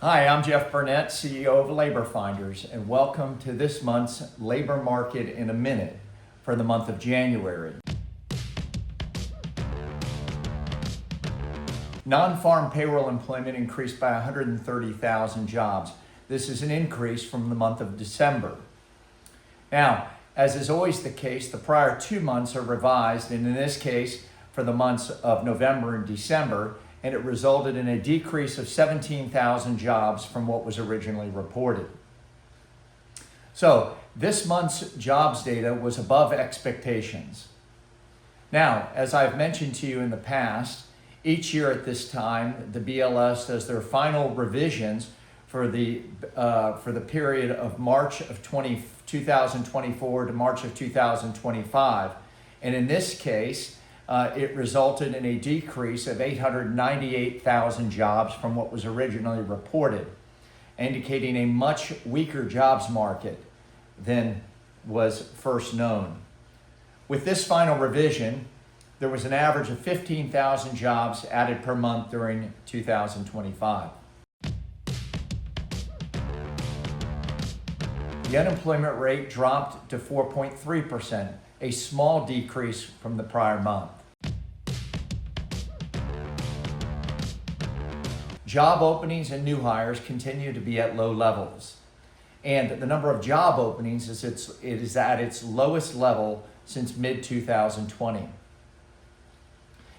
Hi, I'm Jeff Burnett, CEO of Labor Finders, and welcome to this month's Labor Market in a Minute for the month of January. Non-farm payroll employment increased by 130,000 jobs. This is an increase from the month of December. Now, as is always the case, the prior 2 months are revised, and in this case, for the months of November and December, and it resulted in a decrease of 17,000 jobs from what was originally reported. So this month's jobs data was above expectations. Now, as I've mentioned to you in the past, each year at this time, the BLS does their final revisions for the period of March of 2024 to March of 2025. And in this case, it resulted in a decrease of 898,000 jobs from what was originally reported, indicating a much weaker jobs market than was first known. With this final revision, there was an average of 15,000 jobs added per month during 2025. The unemployment rate dropped to 4.3%, a small decrease from the prior month. Job openings and new hires continue to be at low levels, and the number of job openings is at its lowest level since mid-2020.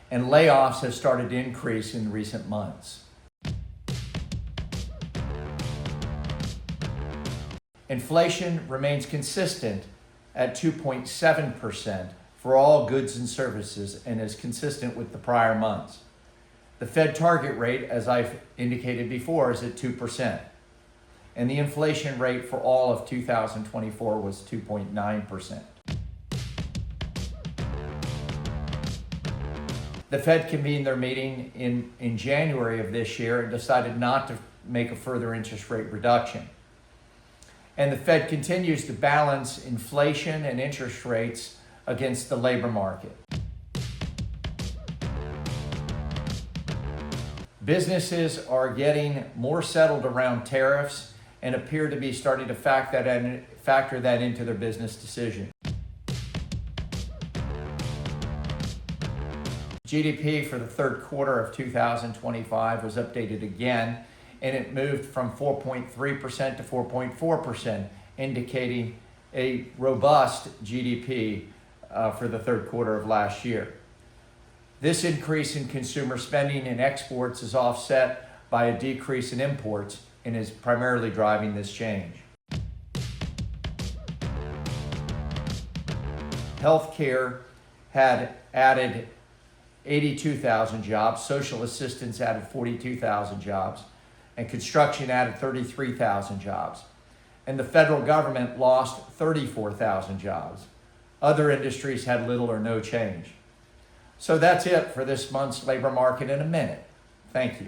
And layoffs have started to increase in recent months. Inflation remains consistent at 2.7% for all goods and services and is consistent with the prior months. The Fed target rate, as I've indicated before, is at 2%. And the inflation rate for all of 2024 was 2.9%. The Fed convened their meeting in January of this year and decided not to make a further interest rate reduction. And the Fed continues to balance inflation and interest rates against the labor market. Businesses are getting more settled around tariffs and appear to be starting to factor that into their business decision. GDP for the third quarter of 2025 was updated again, and it moved from 4.3% to 4.4%, indicating a robust GDP for the third quarter of last year. This increase in consumer spending and exports is offset by a decrease in imports and is primarily driving this change. Healthcare had added 82,000 jobs, social assistance added 42,000 jobs, and construction added 33,000 jobs. And the federal government lost 34,000 jobs. Other industries had little or no change. So that's it for this month's labor market in a minute. Thank you.